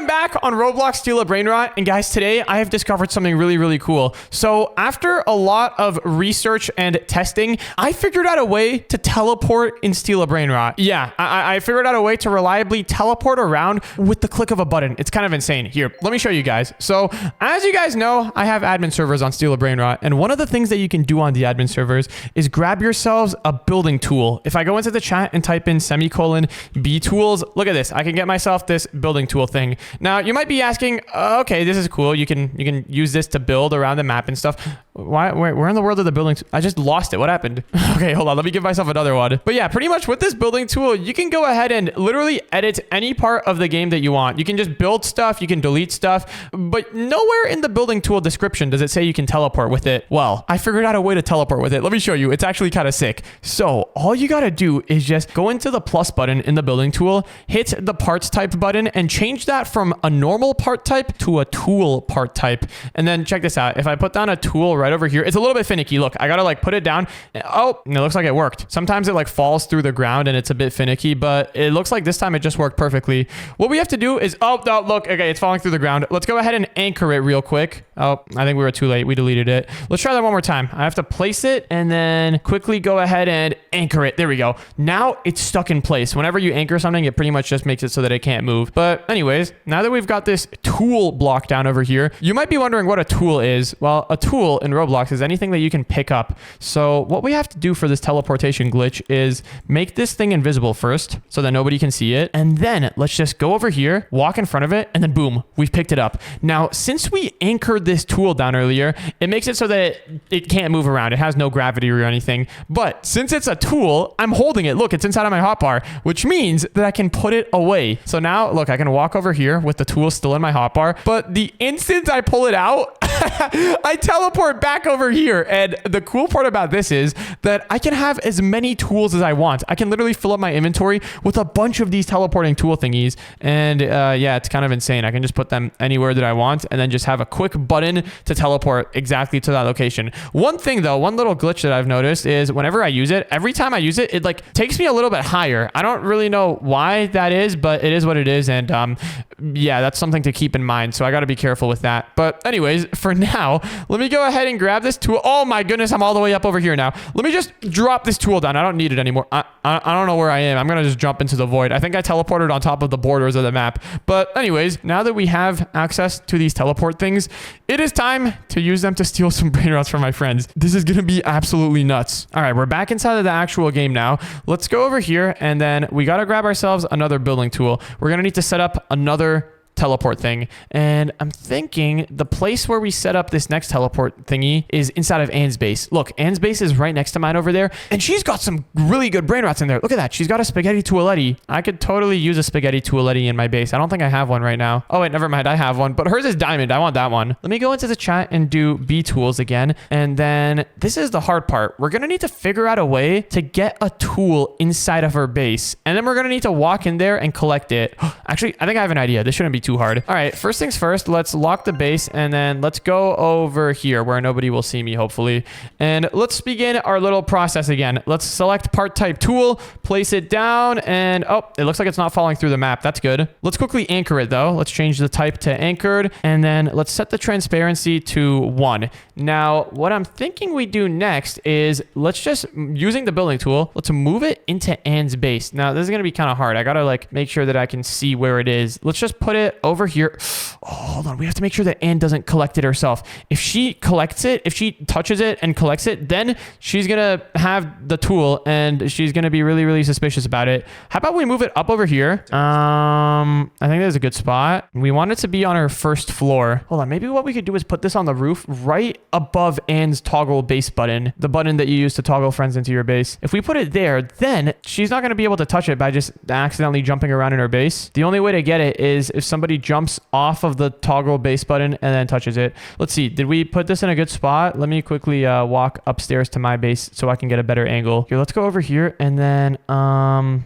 I'm back on Roblox Steal a Brainrot, and guys, today I have discovered something really, really cool. So after a lot of research and testing, I figured out a way to teleport in Steal a Brainrot. Yeah, I figured out a way to reliably teleport around with the click of a button. It's kind of insane. Here, let me show you guys. So as you guys know, I have admin servers on Steal a Brainrot, and one of the things that you can do on the admin servers is grab yourselves a building tool. If I go into the chat and type in *B tools, look at this. I can get myself this building tool thing. Now, you might be asking, okay, this is cool. You can use this to build around the map and stuff. Where in the world are the buildings? I just lost it. What happened? Okay, hold on. Let me give myself another one. But yeah, pretty much with this building tool, you can go ahead and literally edit any part of the game that you want. You can just build stuff. You can delete stuff. But nowhere in the building tool description does it say you can teleport with it. Well, I figured out a way to teleport with it. Let me show you. It's actually kind of sick. So all you got to do is just go into the plus button in the building tool, hit the parts type button, and change that from a normal part type to a tool part type. And then check this out. If I put down a tool right over here, it's a little bit finicky. Look, I got to like put it down. Oh, it looks like it worked. Sometimes it like falls through the ground and it's a bit finicky, but it looks like this time it just worked perfectly. What we have to do is, oh, no, look, okay, it's falling through the ground. Let's go ahead and anchor it real quick. Oh, I think we were too late. We deleted it. Let's try that one more time. I have to place it and then quickly go ahead and anchor it. There we go. Now it's stuck in place. Whenever you anchor something, it pretty much just makes it so that it can't move. But anyways, now that we've got this tool block down over here, you might be wondering what a tool is. Well, a tool in Roblox is anything that you can pick up. So what we have to do for this teleportation glitch is make this thing invisible first so that nobody can see it. And then let's just go over here, walk in front of it, and then boom, we've picked it up. Now, since we anchored this tool down earlier, it makes it so that it can't move around. It has no gravity or anything. But since it's a tool, I'm holding it. Look, it's inside of my hotbar, which means that I can put it away. So now, look, I can walk over here with the tool still in my hotbar. But the instant I pull it out, I teleport back over here. And the cool part about this is that I can have as many tools as I want. I can literally fill up my inventory with a bunch of these teleporting tool thingies. And yeah, it's kind of insane. I can just put them anywhere that I want and then just have a quick button to teleport exactly to that location. One thing though, one little glitch that I've noticed is whenever I use it, every time I use it, it like takes me a little bit higher. I don't really know why that is, but it is what it is. And yeah, that's something to keep in mind. So I got to be careful with that. But anyways, for now, let me go ahead and grab this tool. Oh my goodness, I'm all the way up over here now. Let me just drop this tool down. I don't need it anymore. I don't know where I am. I'm going to just jump into the void. I think I teleported on top of the borders of the map. But anyways, now that we have access to these teleport things, it is time to use them to steal some Brainrots from my friends. This is going to be absolutely nuts. All right, we're back inside of the actual game now. Let's go over here and then we got to grab ourselves another building tool. We're going to need to set up another teleport thing. And I'm thinking the place where we set up this next teleport thingy is inside of Anne's base. Look, Anne's base is right next to mine over there. And she's got some really good Brainrots in there. Look at that. She's got a spaghetti toiletti. I could totally use a spaghetti toiletti in my base. I don't think I have one right now. Oh, wait, never mind. I have one. But hers is diamond. I want that one. Let me go into the chat and do B tools again. And then this is the hard part. We're going to need to figure out a way to get a tool inside of her base. And then we're going to need to walk in there and collect it. Actually, I think I have an idea. This shouldn't be too hard. All right, first things first, let's lock the base and then let's go over here where nobody will see me, hopefully. And let's begin our little process again. Let's select part type tool, place it down, and oh, it looks like it's not falling through the map. That's good. Let's quickly anchor it though. Let's change the type to anchored and then let's set the transparency to 1. Now, what I'm thinking we do next is let's just, using the building tool, let's move it into Anne's base. Now, this is going to be kind of hard. I got to like make sure that I can see where it is. Let's just put it over here. Oh, hold on. We have to make sure that Anne doesn't collect it herself. If she collects it, if she touches it and collects it, then she's going to have the tool and she's going to be really, really suspicious about it. How about we move it up over here? I think that's a good spot. We want it to be on her first floor. Hold on. Maybe what we could do is put this on the roof right above Anne's toggle base button, the button that you use to toggle friends into your base. If we put it there, then she's not going to be able to touch it by just accidentally jumping around in her base. The only way to get it is if somebody jumps off of of the toggle base button and then touches it. Let's see. Did we put this in a good spot? Let me quickly walk upstairs to my base so I can get a better angle. Here, let's go over here and then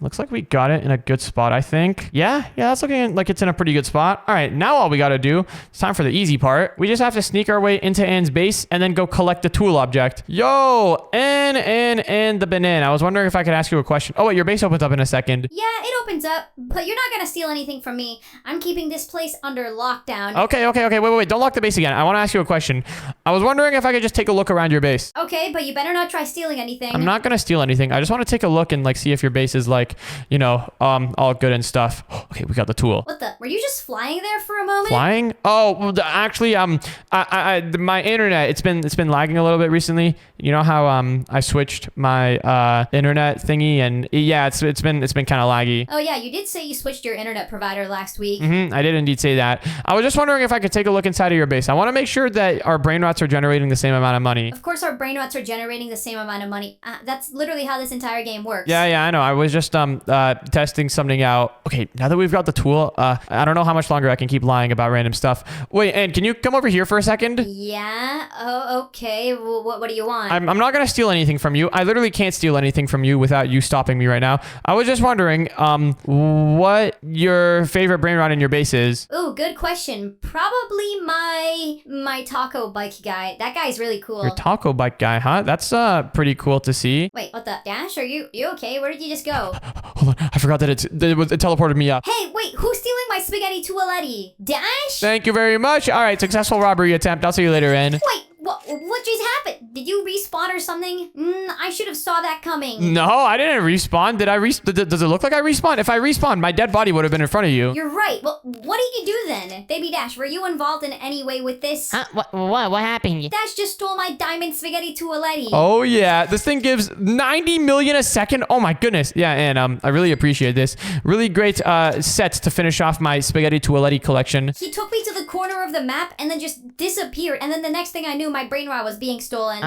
looks like we got it in a good spot, I think. Yeah, that's looking like it's in a pretty good spot. All right, now all we got to do, it's time for the easy part. We just have to sneak our way into Anne's base and then go collect the tool object. Yo, Anne the banana. I was wondering if I could ask you a question. Oh, wait, your base opens up in a second. Yeah, it opens up, but you're not gonna steal anything from me. I'm keeping this place under lockdown. Okay. Wait. Don't lock the base again. I want to ask you a question. I was wondering if I could just take a look around your base. Okay, but you better not try stealing anything. I'm not gonna steal anything. I just want to take a look and like see if your base is like, you know, all good and stuff. Okay, we got the tool. What the? Were you just flying there for a moment? Flying? Oh, well, actually, my internet, it's been lagging a little bit recently. You know how I switched my internet thingy, and yeah, it's been kind of laggy. Oh yeah, you did say you switched your internet provider last week. I did indeed say that. I was just wondering if I could take a look inside of your base. I want to make sure that our brain rots are generating the same amount of money. Of course, our brain rots are generating the same amount of money. That's literally how this entire game works. Yeah, I know. I was just testing something out. Okay, now that we've got the tool, I don't know how much longer I can keep lying about random stuff. Wait, Anne, can you come over here for a second? Yeah. Oh, okay. Well, what do you want? I'm not gonna steal anything from you. I literally can't steal anything from you without you stopping me right now. I was just wondering, what your favorite brain rot in your base is. Ooh, good question. Probably my taco bike guy. That guy's really cool. Your taco bike guy, huh? That's pretty cool to see. Wait, what the? Dash, are you okay? Where did you just go? Hold on, I forgot that it teleported me up. Hey, wait, who's stealing my spaghetti toaletti? Dash? Thank you very much. All right, successful robbery attempt. I'll see you later, Anne. Wait, what just happened? Did you respawn or something? I should have saw that coming. No, I didn't respawn. Did I does it look like I respawned? If I respawned, my dead body would have been in front of you. You're right. Well, what did you do then? Baby Dash, were you involved in any way with this? What happened? Dash just stole my diamond spaghetti toaletti. Oh yeah, this thing gives 90 million a second. Oh my goodness. Yeah, and I really appreciate this. Really great sets to finish off my spaghetti toaletti collection. He took me to the corner of the map and then just disappeared. And then the next thing I knew, my brain rot was being stolen.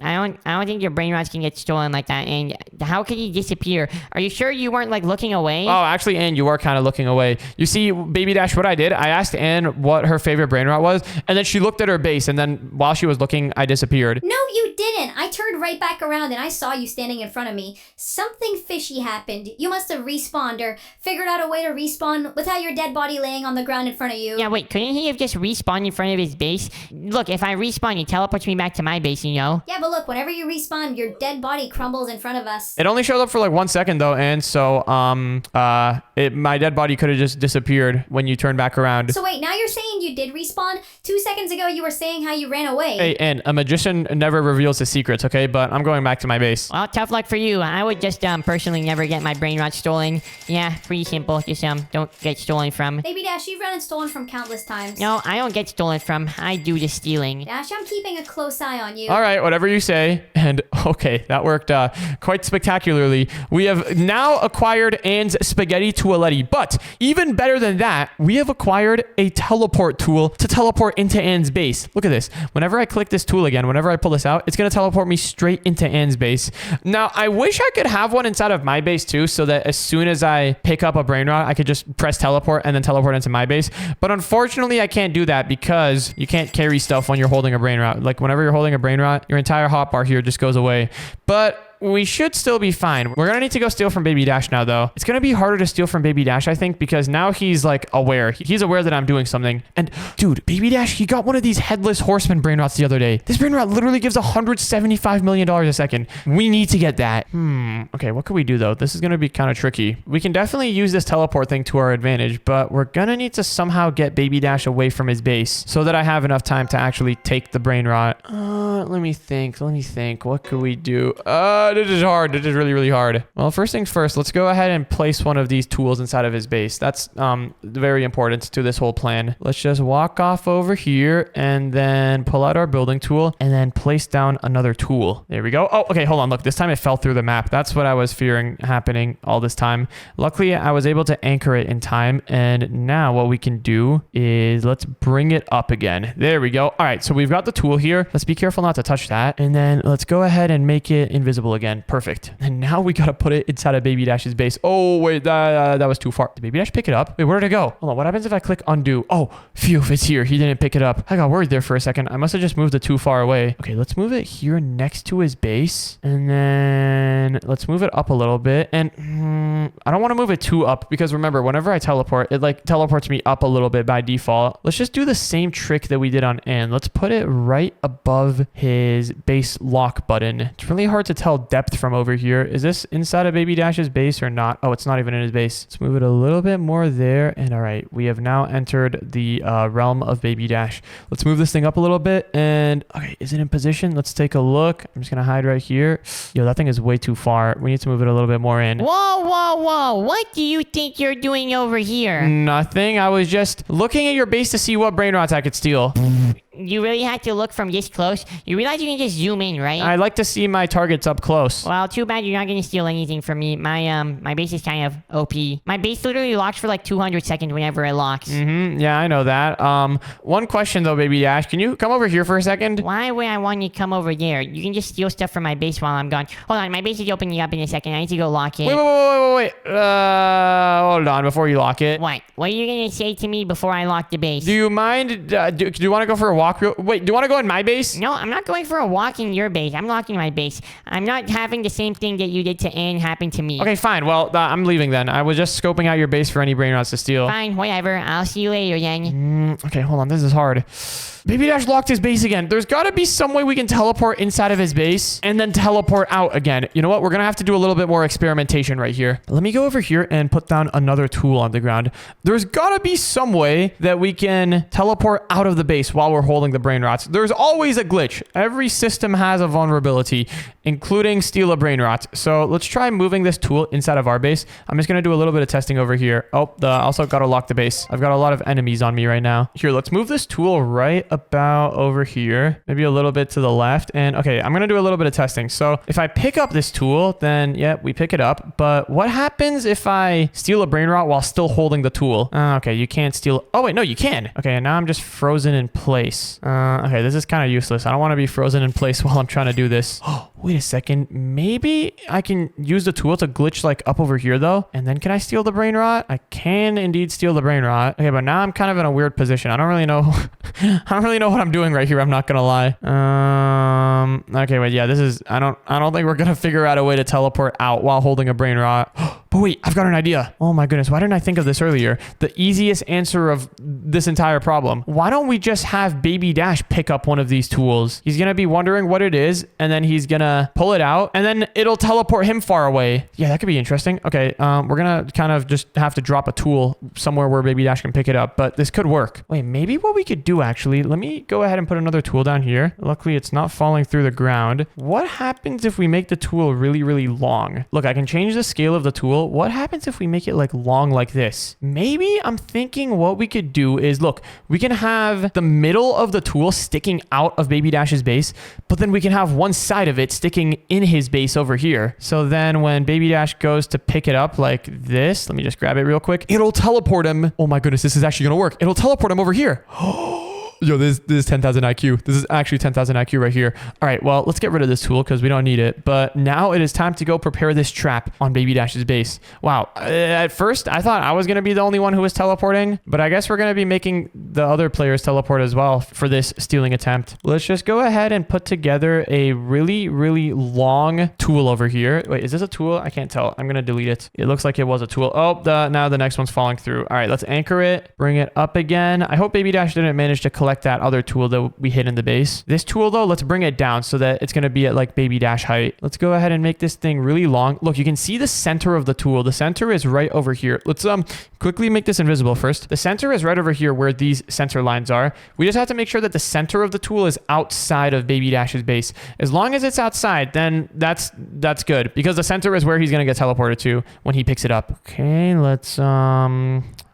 I don't think your brain rots can get stolen like that. And how could you disappear? Are you sure you weren't like looking away? Oh, actually, Anne, you were kind of looking away. You see, Baby Dash, what I did, I asked Anne what her favorite brain rot was, and then she looked at her base, and then while she was looking, I disappeared. No, you didn't. I turned right back around and I saw you standing in front of me. Something fishy happened. You must have respawned or figured out a way to respawn without your dead body laying on the ground in front of you. Yeah, wait, couldn't he have just respawned in front of his base? Look, if I respawn, he teleports me back to my base, you know? Yeah, but look, whenever you respawn, your dead body crumbles in front of us. It only showed up for like 1 second though, and so my dead body could have just disappeared when you turned back around. So wait, now you're saying you did respawn? 2 seconds ago you were saying how you ran away. Hey, Anne, a magician never reveals his secrets, okay? But I'm going back to my base. Well, tough luck for you. I would just personally never get my brain rot stolen. Yeah, pretty simple. Just don't get stolen from. Baby Dash, you've run and stolen from countless times. No, I don't get stolen from. I do the stealing. Dash, I'm keeping a close eye on you. All right, whatever you say. And okay, that worked quite spectacularly. We have now acquired Anne's spaghetti toaletti, but even better than that, we have acquired a teleport tool to teleport into Anne's base. Look at this. Whenever I click this tool again, whenever I pull this out, it's going to teleport me straight into Anne's base. Now, I wish I could have one inside of my base too, so that as soon as I pick up a brain rot, I could just press teleport and then teleport into my base. But unfortunately, I can't do that because you can't carry stuff when you're holding a brain rot. Like whenever you're holding a brain rot, your entire hotbar here just goes away. But we should still be fine. We're gonna need to go steal from Baby Dash now, though. It's gonna be harder to steal from Baby Dash, I think, because now he's like aware. He's aware that I'm doing something. And dude, Baby Dash, he got one of these headless horseman brain rots the other day. This brain rot literally gives $175 million a second. We need to get that. Okay, what could we do though? This is gonna be kind of tricky. We can definitely use this teleport thing to our advantage, but we're gonna need to somehow get Baby Dash away from his base so that I have enough time to actually take the brain rot. Let me think. What could we do? This is hard. This is really, really hard. Well, first things first, let's go ahead and place one of these tools inside of his base. That's very important to this whole plan. Let's just walk off over here and then pull out our building tool and then place down another tool. There we go. Oh, okay, hold on. Look, this time it fell through the map. That's what I was fearing happening all this time. Luckily, I was able to anchor it in time. And now what we can do is let's bring it up again. There we go. All right, so we've got the tool here. Let's be careful not to touch that. And then let's go ahead and make it invisible again. Perfect. And now we gotta put it inside of Baby Dash's base. Oh, wait, that was too far. Did Baby Dash pick it up? Wait, where did it go? Hold on, what happens if I click undo? Oh, phew, it's here. He didn't pick it up. I got worried there for a second. I must have just moved it too far away. Okay, let's move it here next to his base. And then let's move it up a little bit. And I don't want to move it too up because remember, whenever I teleport, it like teleports me up a little bit by default. Let's just do the same trick that we did on N. Let's put it right above his base lock button. It's really hard to tell depth from over here. Is this inside of Baby Dash's base or not? Oh, it's not even in his base. Let's move it a little bit more there. And all right, we have now entered the realm of Baby Dash. Let's move this thing up a little bit. And okay, is it in position? Let's take a look. I'm just gonna hide right here. Yo, that thing is way too far. We need to move it a little bit more in. Whoa, whoa, whoa. What do you think you're doing over here? Nothing. I was just looking at your base to see what Brainrots I could steal. You really had to look from this close? You realize you can just zoom in, right? I like to see my targets up close. Well, too bad you're not going to steal anything from me. My base is kind of OP. My base literally locks for like 200 seconds whenever it locks. Yeah, I know that. One question though, Baby Dash. Can you come over here for a second? Why would I want you to come over there? You can just steal stuff from my base while I'm gone. Hold on, my base is opening up in a second. I need to go lock it. Wait. Hold on before you lock it. What? What are you going to say to me before I lock the base? Do you mind? Do you want to go for a walk? Wait, do you want to go in my base? No, I'm not going for a walk in your base. I'm locking my base. I'm not having the same thing that you did to Anne happen to me. Okay, fine. Well, I'm leaving then. I was just scoping out your base for any Brainrots to steal. Fine, whatever. I'll see you later then. Okay, hold on. This is hard. Baby Dash locked his base again. There's got to be some way we can teleport inside of his base and then teleport out again. You know what? We're going to have to do a little bit more experimentation right here. Let me go over here and put down another tool on the ground. There's got to be some way that we can teleport out of the base while we're holding the Brainrots. There's always a glitch. Every system has a vulnerability, including steal a Brainrot. So let's try moving this tool inside of our base. I'm just going to do a little bit of testing over here. Oh, also got to lock the base. I've got a lot of enemies on me right now. Here, let's move this tool right about over here, maybe a little bit to the left. And okay, I'm gonna do a little bit of testing. So if I pick up this tool, then yeah, we pick it up. But what happens if I steal a Brainrot while still holding the tool? Okay, you can't steal. Oh wait, no, you can. Okay, and now I'm just frozen in place. Okay, this is kind of useless. I don't want to be frozen in place while I'm trying to do this. Oh, wait a second. Maybe I can use the tool to glitch like up over here though. And then can I steal the Brainrot? I can indeed steal the Brainrot. Okay, but now I'm kind of in a weird position. I don't really know. I don't really know what I'm doing right here. I'm not gonna lie. Okay, wait, yeah, this is. I don't think we're gonna figure out a way to teleport out while holding a Brainrot. But wait, I've got an idea. Oh my goodness, why didn't I think of this earlier? The easiest answer of this entire problem. Why don't we just have Baby Dash pick up one of these tools? He's gonna be wondering what it is, and then he's gonna pull it out, and then it'll teleport him far away. Yeah, that could be interesting. Okay, we're gonna kind of just have to drop a tool somewhere where Baby Dash can pick it up, but this could work. Wait, maybe what we could do actually, let me go ahead and put another tool down here. Luckily, it's not falling through the ground. What happens if we make the tool really, really long? Look, I can change the scale of the tool. What happens if we make it like long like this? Maybe I'm thinking what we could do is, look, we can have the middle of the tool sticking out of Baby Dash's base, but then we can have one side of it sticking in his base over here. So then when Baby Dash goes to pick it up like this, let me just grab it real quick. It'll teleport him. Oh my goodness, this is actually gonna work. It'll teleport him over here. Yo, this is 10,000 IQ. This is actually 10,000 IQ right here. All right, well, let's get rid of this tool because we don't need it. But now it is time to go prepare this trap on Baby Dash's base. Wow. At first, I thought I was going to be the only one who was teleporting, but I guess we're going to be making the other players teleport as well for this stealing attempt. Let's just go ahead and put together a really, really long tool over here. Wait, is this a tool? I can't tell. I'm going to delete it. It looks like it was a tool. Oh, now the next one's falling through. All right, let's anchor it, bring it up again. I hope Baby Dash didn't manage to collect that other tool that we hid in the base. This tool though, let's bring it down so that it's going to be at like Baby Dash height. Let's go ahead and make this thing really long. Look, you can see the center of the tool. The center is right over here. Let's quickly make this invisible first. The center is right over here where these center lines are. We just have to make sure that the center of the tool is outside of Baby Dash's base. As long as it's outside, then that's good because the center is where he's going to get teleported to when he picks it up. Okay, let's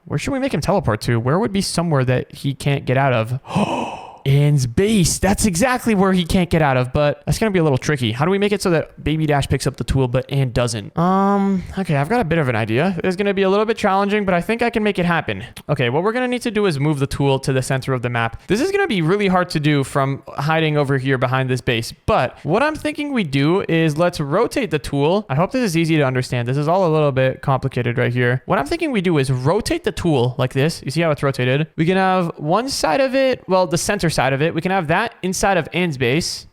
where should we make him teleport to? Where would be somewhere that he can't get out of? Ann's base. That's exactly where he can't get out of, but that's gonna be a little tricky. How do we make it so that Baby Dash picks up the tool, but Ann doesn't? Okay, I've got a bit of an idea. It's gonna be a little bit challenging, but I think I can make it happen. Okay, what we're gonna need to do is move the tool to the center of the map. This is gonna be really hard to do from hiding over here behind this base, but what I'm thinking we do is let's rotate the tool. I hope this is easy to understand. This is all a little bit complicated right here. What I'm thinking we do is rotate the tool like this. You see how it's rotated? We can have one side of it, well, the center side of it. We can have that inside of Ann's base.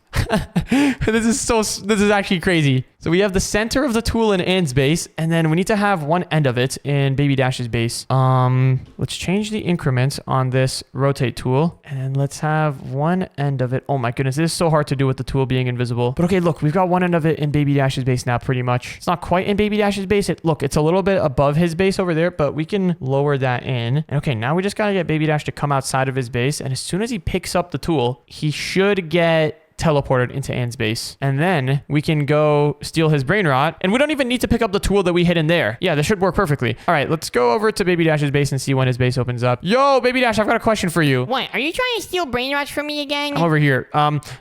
This is actually crazy. So we have the center of the tool in Ann's base, and then we need to have one end of it in Baby Dash's base. Let's change the increment on this rotate tool, and let's have one end of it. Oh my goodness, this is so hard to do with the tool being invisible. But okay, look, we've got one end of it in Baby Dash's base now, pretty much. It's not quite in Baby Dash's base. Look, it's a little bit above his base over there, but we can lower that in. And okay, now we just gotta get Baby Dash to come outside of his base, and as soon as he picks up the tool, he should get teleported into Ann's base, and then we can go steal his Brainrot, and we don't even need to pick up the tool that we hid in there. Yeah, this should work perfectly. All right, let's go over to Baby Dash's base and see when his base opens up. Yo, Baby Dash, I've got a question for you. What? Are you trying to steal Brainrots from me again? I'm over here.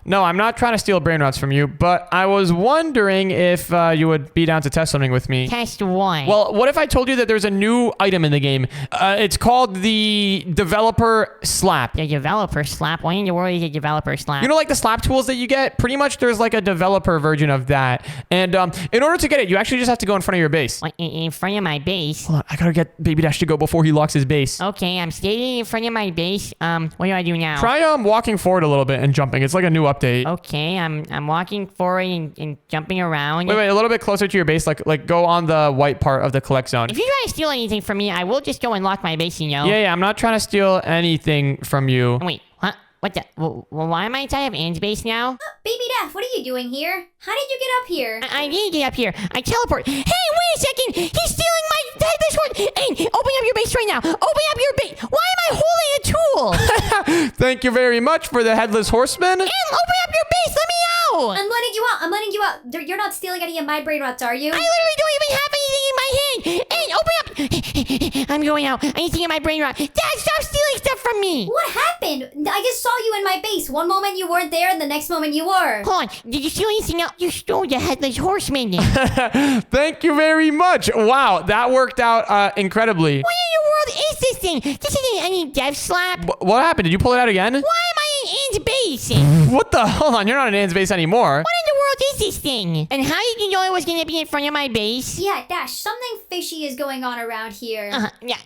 No, I'm not trying to steal Brainrots from you, but I was wondering if you would be down to test something with me. Test what? Well, what if I told you that there's a new item in the game? It's called the Developer Slap. The developer slap? Why in the world is a developer slap? You know, like the slap tools that you get? Pretty much there's like a developer version of that. And in order to get it, you actually just have to go in front of your base. What, in front of my base? Hold on, I gotta get Baby Dash to go before he locks his base. Okay, I'm standing in front of my base. What do I do now? Try walking forward a little bit and jumping. It's like a new update. Okay, I'm walking forward and jumping around. Wait, a little bit closer to your base. Like go on the white part of the collect zone. If you try to steal anything from me, I will just go and lock my base, you know? Yeah, I'm not trying to steal anything from you. Wait, what? What the? Well, why am I inside of Ann's base now? Baby Dash, what are you doing here? How did you get up here? I didn't get up here. I teleport. Hey, wait a second! He's stealing my headless horse! Ann, open up your base right now! Open up your base! Why am I holding a tool? Thank you very much for the Headless Horseman. Ann, open up your base! Let me out! I'm letting you out. I'm letting you out. You're not stealing any of my Brainrots, are you? I literally don't even have anything in my hand! Ann, open up! I'm going out. Anything in my brain rot. Dad, stop stealing stuff from me! What happened? I just saw you in my base. One moment you weren't there, and the next moment you were. Hold on. Did you steal anything else? You stole the Headless Horseman. Thank you very much. Wow, that worked out incredibly. What in the world is this thing? This isn't any dev slap. What happened? Did you pull it out again? Why am I in Ann's base? What the? Hold on, you're not in Ann's base anymore. What in the world is this thing? And how did you know it was going to be in front of my base? Yeah, Dash, something fishy is going on around here. Yeah,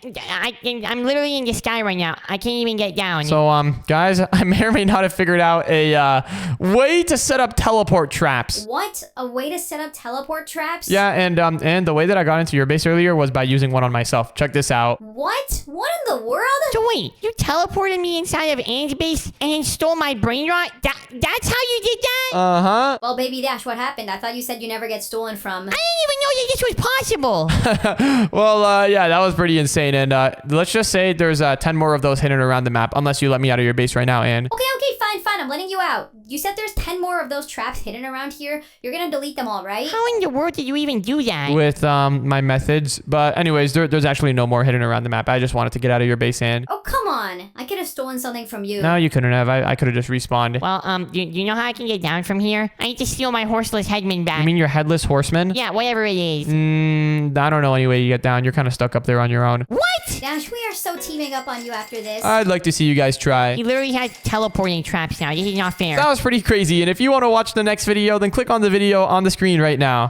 I'm literally in the sky right now. I can't even get down. So, guys, I may or may not have figured out a way to set up teleport traps. What? A way to set up teleport traps? Yeah, and the way that I got into your base earlier was by using one on myself. Check this out. What? What in the world? So wait, you teleported me inside of Ann's base and then stole my brain rot? That's how you did that? Uh-huh. Well, Baby Dash, what happened? I thought you said you never get stolen from. I didn't even know that this was possible. Well, yeah, that was pretty insane. And let's just say there's 10 more of those hidden around the map, unless you let me out of your base right now, Ann. Okay, fine. I'm letting you out. You said there's 10 more of those traps hidden around here. You're gonna delete them all, right? How in the world did you even do that? With my methods. But anyways, there's actually no more hidden around the map. I just wanted to get out of your base, Ann. Oh, come on. I could have stolen something from you. No, you couldn't have. I could have just respawned. Well, you know how I can get down from here? I need to steal my horseless headman back. You mean your headless horseman? Yeah, whatever it is. I don't know any way you get down. You're kind of stuck up there on your own. What? Dash, we are so teaming up on you after this. I'd like to see you guys try. He literally has teleporting traps now. This is not fair. That was pretty crazy. And if you want to watch the next video, then click on the video on the screen right now.